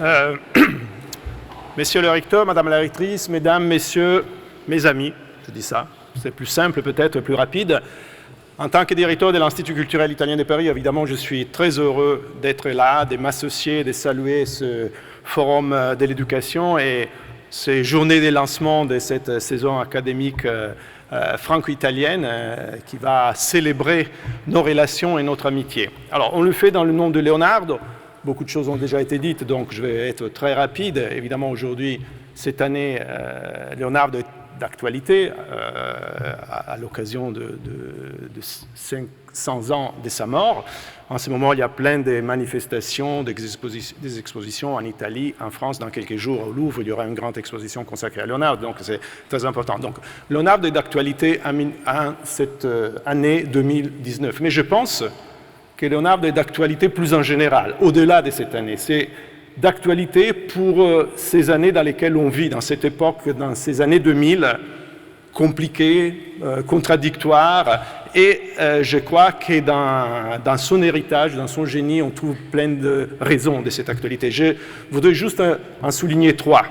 Euh, Messieurs le recteur, Madame la rectrice, Mesdames, Messieurs, mes amis, je dis ça, c'est plus simple peut-être, plus rapide. En tant que directeur de l'Institut culturel italien de Paris, évidemment, je suis très heureux d'être là, de m'associer, de saluer ce forum de l'éducation et ces journées de lancement de cette saison académique franco-italienne qui va célébrer nos relations et notre amitié. Alors, on le fait dans le nom de Leonardo. Beaucoup de choses ont déjà été dites, donc je vais être très rapide. Évidemment, aujourd'hui, cette année, Leonardo est d'actualité à l'occasion de 500 ans de sa mort. En ce moment, il y a plein de manifestations, des expositions en Italie, en France. Dans quelques jours, au Louvre, il y aura une grande exposition consacrée à Leonardo, donc c'est très important. Donc, Leonardo est d'actualité en cette année 2019. Mais je pense que Leonardo est d'actualité plus en général, au-delà de cette année. C'est d'actualité pour ces années dans lesquelles on vit, dans cette époque, dans ces années 2000, compliquées, contradictoires, et je crois que dans son héritage, dans son génie, on trouve plein de raisons de cette actualité. Je voudrais juste en souligner trois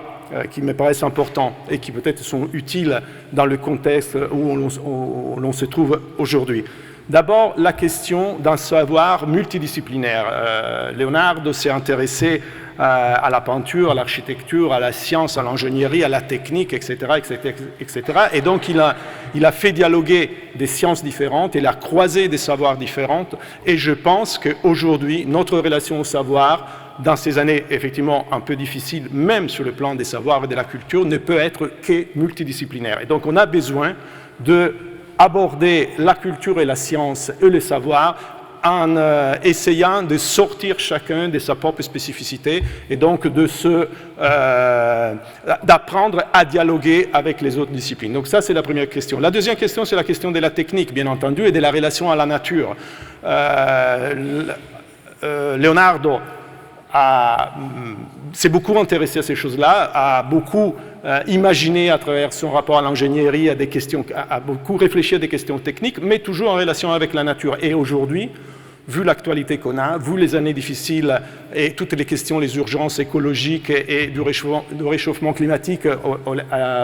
qui me paraissent importants et qui peut-être sont utiles dans le contexte où l'on se trouve aujourd'hui. D'abord, la question d'un savoir multidisciplinaire. Leonardo s'est intéressé à la peinture, à l'architecture, à la science, à l'ingénierie, à la technique, etc., etc., etc. Et donc, il a fait dialoguer des sciences différentes, il a croisé des savoirs différents. Et je pense qu'aujourd'hui, notre relation au savoir, dans ces années effectivement un peu difficiles, même sur le plan des savoirs et de la culture, ne peut être que multidisciplinaire. Et donc, on a besoin de aborder la culture et la science et le savoir en essayant de sortir chacun de sa propre spécificité et donc d'apprendre à dialoguer avec les autres disciplines. Donc ça, c'est la première question. La deuxième question, c'est la question de la technique, bien entendu, et de la relation à la nature. Leonardo s'est beaucoup intéressé à ces choses-là, a beaucoup imaginé à travers son rapport à l'ingénierie, a beaucoup réfléchi à des questions techniques, mais toujours en relation avec la nature. Et aujourd'hui, vu l'actualité qu'on a, vu les années difficiles et toutes les questions, les urgences écologiques et du réchauffement climatique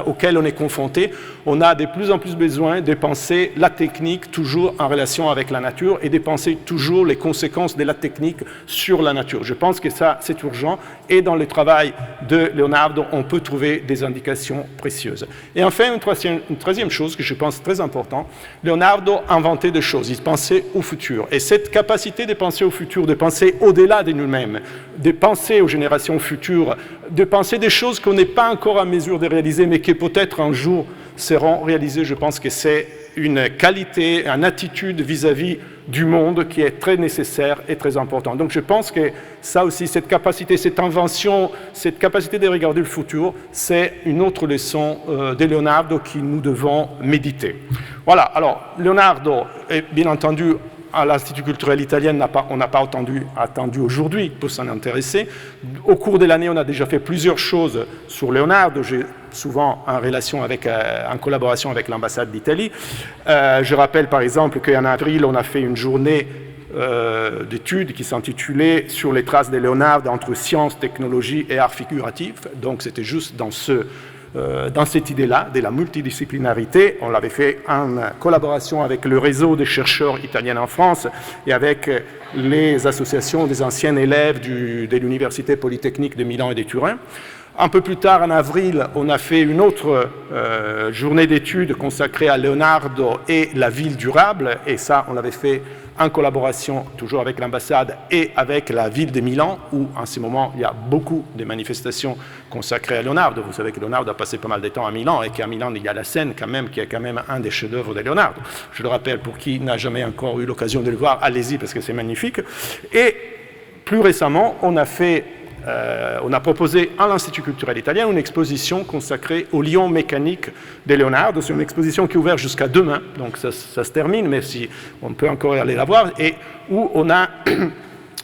auquel on est confronté, on a de plus en plus besoin de penser la technique toujours en relation avec la nature et de penser toujours les conséquences de la technique sur la nature. Je pense que ça, c'est urgent et dans le travail de Leonardo, on peut trouver des indications précieuses. Et enfin, une troisième chose que je pense très importante, Leonardo inventait des choses, il pensait au futur. Et cette capacité de penser au futur, de penser au-delà de nous-mêmes, de penser aux générations futures, de penser des choses qu'on n'est pas encore en mesure de réaliser, mais qui peut-être un jour seront réalisées, je pense que c'est une qualité, une attitude vis-à-vis du monde qui est très nécessaire et très importante. Donc je pense que ça aussi, cette capacité, cette invention, cette capacité de regarder le futur, c'est une autre leçon de Leonardo que nous devons méditer. Voilà, alors Leonardo est bien entendu à l'Institut culturel italien, on n'a pas attendu aujourd'hui pour s'en intéresser. Au cours de l'année, on a déjà fait plusieurs choses sur Leonardo, souvent en collaboration avec l'ambassade d'Italie. Je rappelle par exemple qu'en avril, on a fait une journée d'études qui s'intitulait « Sur les traces de Leonardo entre sciences, technologie et art figuratif ». Donc c'était juste dans cette idée-là, de la multidisciplinarité. On l'avait fait en collaboration avec le réseau des chercheurs italiens en France et avec les associations des anciens élèves de l'Université Polytechnique de Milan et de Turin. Un peu plus tard, en avril, on a fait une autre journée d'études consacrée à Leonardo et la ville durable, et ça, on l'avait fait en collaboration toujours avec l'ambassade et avec la ville de Milan, où en ce moment, il y a beaucoup de manifestations consacrées à Leonardo. Vous savez que Leonardo a passé pas mal de temps à Milan, et qu'à Milan, il y a la Seine, qui est quand même un des chefs-d'œuvre de Leonardo. Je le rappelle, pour qui n'a jamais encore eu l'occasion de le voir, allez-y, parce que c'est magnifique. Et plus récemment, on a proposé à l'Institut culturel italien une exposition consacrée au lion mécanique de Leonardo. C'est une exposition qui est ouverte jusqu'à demain, donc ça se termine, mais si on peut encore aller la voir, et où on a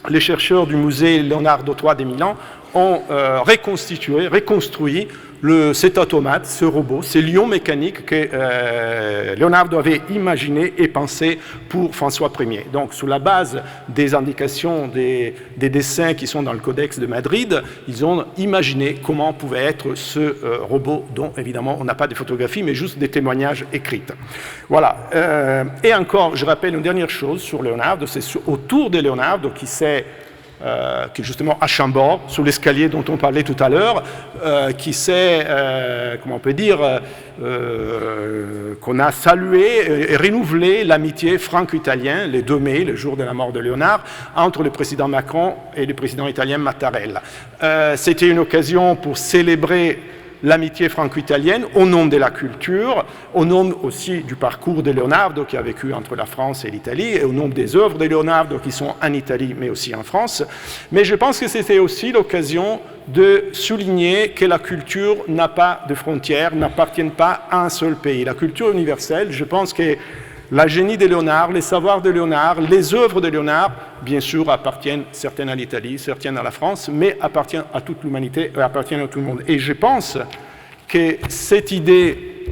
les chercheurs du musée Leonardo III de Milan ont reconstruit cet automate, ce robot, ces lions mécaniques que Leonardo avait imaginé et pensé pour François Ier. Donc, sur la base des indications, des dessins qui sont dans le Codex de Madrid, ils ont imaginé comment pouvait être ce robot, dont évidemment on n'a pas de photographies, mais juste des témoignages écrits. Voilà. Et encore, je rappelle une dernière chose sur Leonardo, c'est autour de Leonardo qui est justement à Chambord, sur l'escalier dont on parlait tout à l'heure, qui s'est, comment on peut dire, qu'on a salué et renouvelé l'amitié franco-italienne, le 2 mai, le jour de la mort de Léonard, entre le président Macron et le président italien Mattarella. C'était une occasion pour célébrer l'amitié franco-italienne au nom de la culture, au nom aussi du parcours de Leonardo qui a vécu entre la France et l'Italie, et au nom des œuvres de Leonardo qui sont en Italie mais aussi en France. Mais je pense que c'était aussi l'occasion de souligner que la culture n'a pas de frontières, n'appartient pas à un seul pays. La culture universelle, je pense que la génie de Léonard, les savoirs de Léonard, les œuvres de Léonard, bien sûr, appartiennent certaines à l'Italie, certaines à la France, mais appartiennent à toute l'humanité, appartiennent à tout le monde. Et je pense que cette idée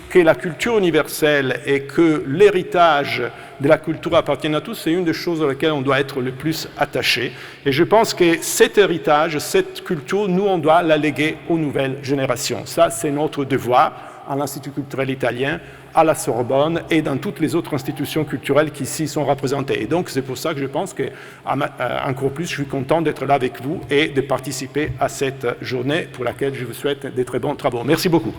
que la culture universelle et que l'héritage de la culture appartiennent à tous, c'est une des choses à laquelle on doit être le plus attaché. Et je pense que cet héritage, cette culture, nous, on doit la léguer aux nouvelles générations. Ça, c'est notre devoir à l'Institut culturel italien, à la Sorbonne et dans toutes les autres institutions culturelles qui ici sont représentées. Et donc, c'est pour ça que je pense que, encore plus, je suis content d'être là avec vous et de participer à cette journée pour laquelle je vous souhaite de très bons travaux. Merci beaucoup.